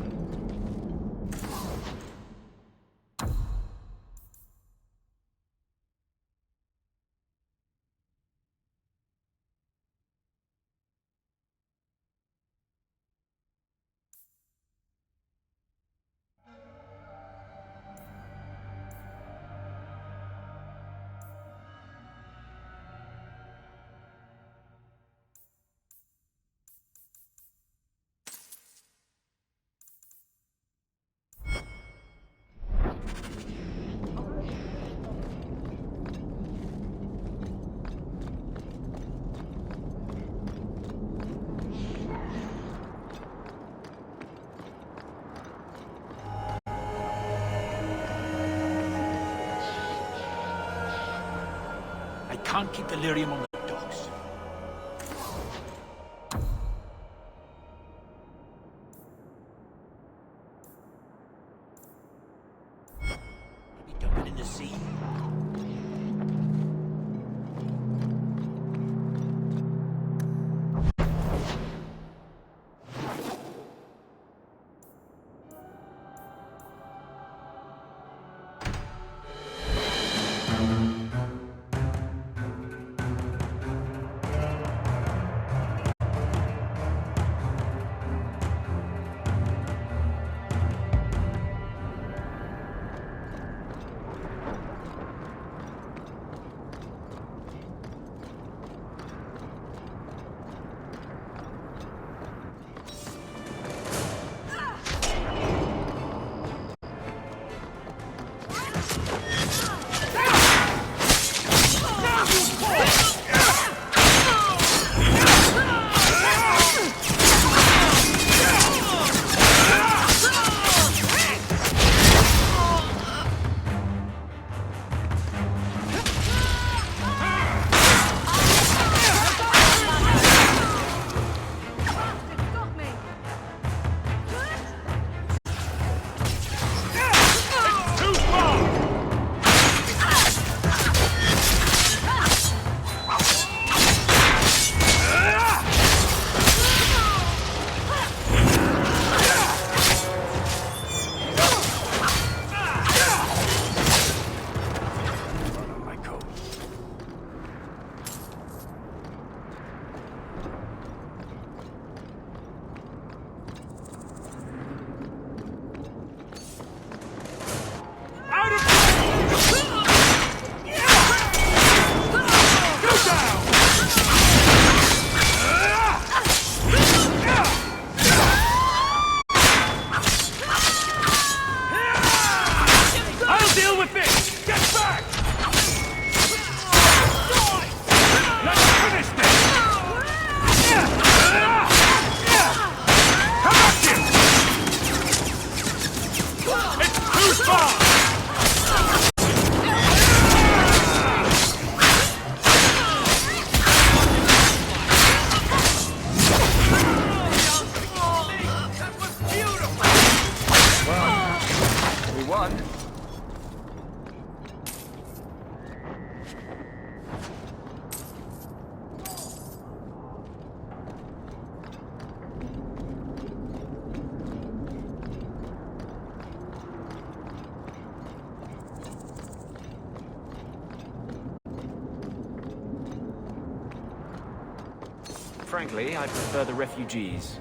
can't keep delirium on the docks. Maybe dump it in the sea. Frankly, I prefer the refugees.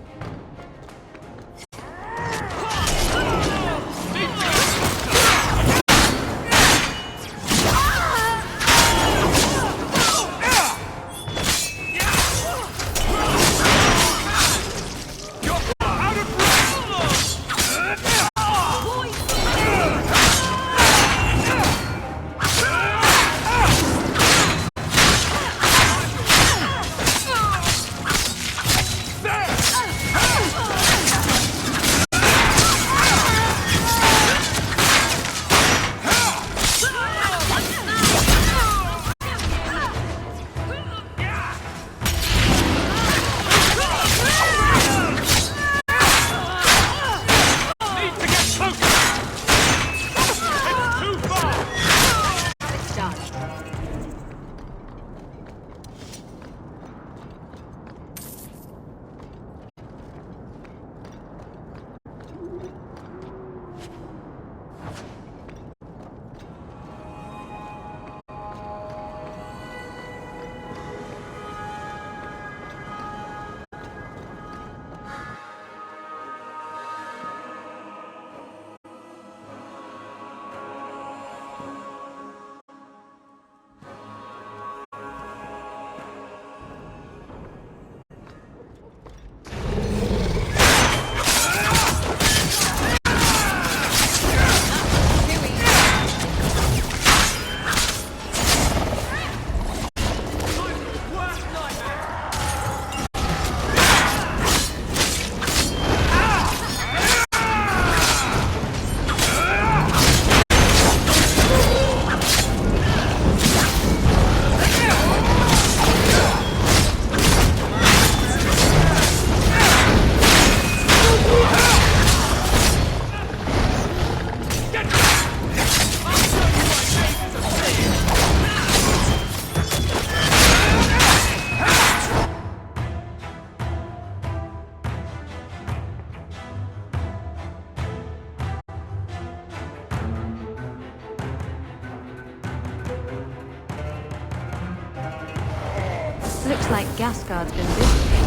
There! Looks like Gascard's been busy.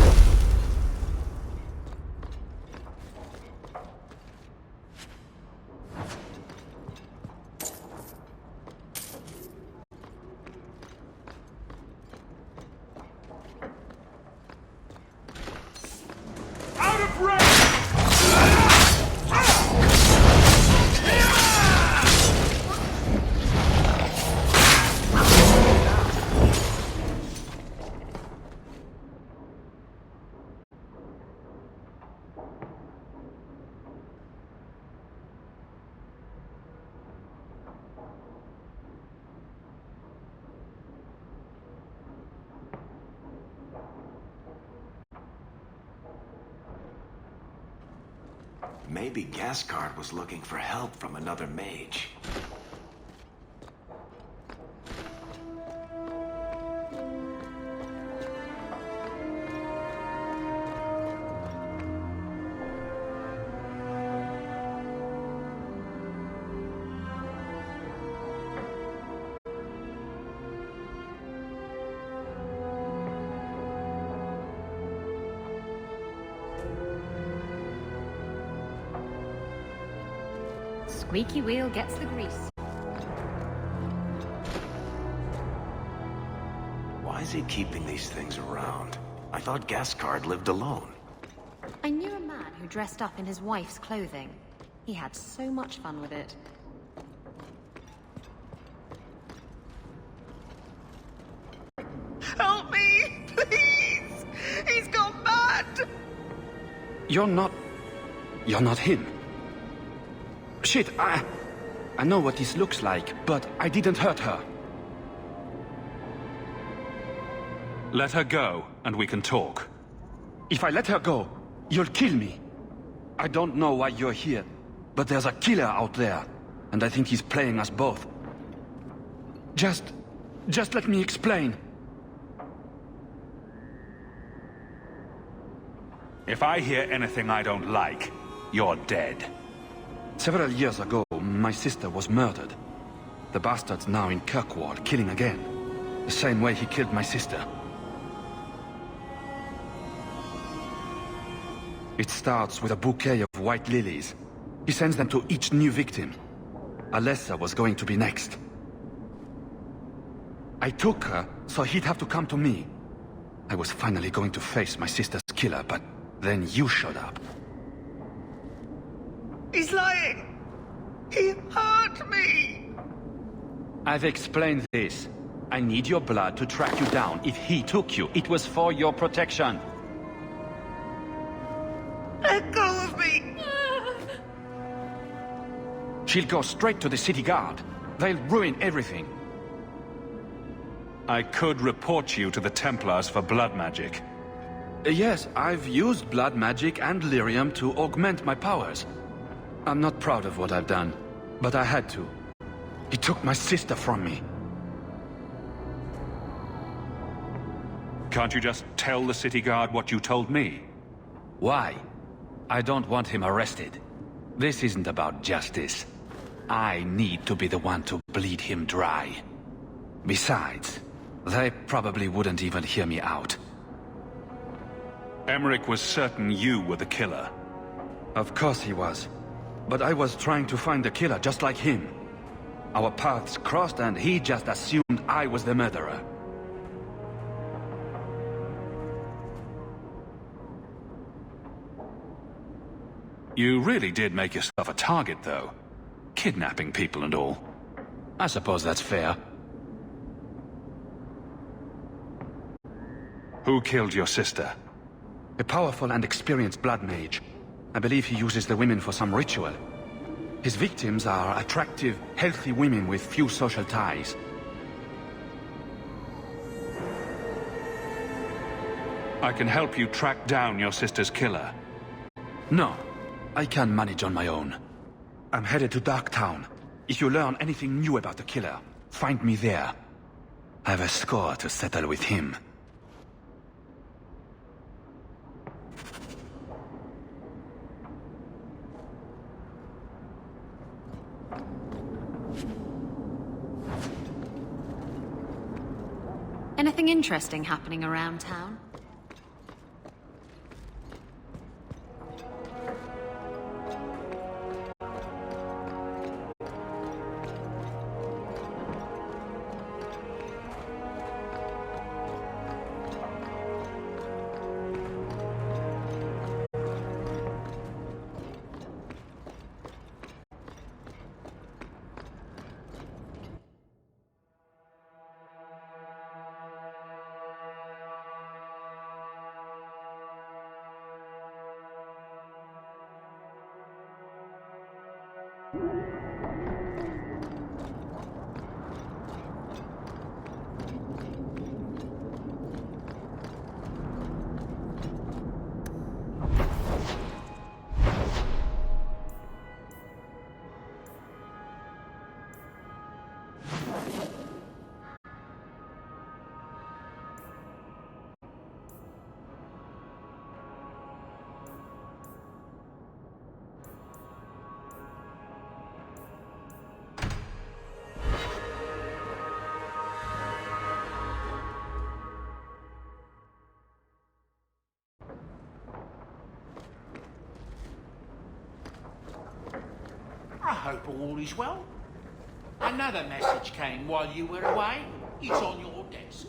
Maybe Gascard was looking for help from another mage. Squeaky wheel gets the grease. Why is he keeping these things around? I thought Gascard lived alone. I knew a man who dressed up in his wife's clothing. He had so much fun with it. Help me, please! He's gone mad! You're not him. Shit, I know what this looks like, but I didn't hurt her. Let her go, and we can talk. If I let her go, you'll kill me. I don't know why you're here, but there's a killer out there, and I think he's playing us both. Just let me explain. If I hear anything I don't like, you're dead. Several years ago, my sister was murdered. The bastard's now in Kirkwall, killing again. The same way he killed my sister. It starts with a bouquet of white lilies. He sends them to each new victim. Alessa was going to be next. I took her, so he'd have to come to me. I was finally going to face my sister's killer, but then you showed up. He's lying! He hurt me! I've explained this. I need your blood to track you down. If he took you, it was for your protection. Let go of me! She'll go straight to the city guard. They'll ruin everything. I could report you to the Templars for blood magic. Yes, I've used blood magic and lyrium to augment my powers. I'm not proud of what I've done, but I had to. He took my sister from me. Can't you just tell the city guard what you told me? Why? I don't want him arrested. This isn't about justice. I need to be the one to bleed him dry. Besides, they probably wouldn't even hear me out. Emmerich was certain you were the killer. Of course he was. But I was trying to find the killer just like him. Our paths crossed and he just assumed I was the murderer. You really did make yourself a target, though. Kidnapping people and all. I suppose that's fair. Who killed your sister? A powerful and experienced blood mage. I believe he uses the women for some ritual. His victims are attractive, healthy women with few social ties. I can help you track down your sister's killer. No, I can manage on my own. I'm headed to Darktown. If you learn anything new about the killer, find me there. I have a score to settle with him. Anything interesting happening around town? I hope all is well. Another message came while you were away. It's on your desk.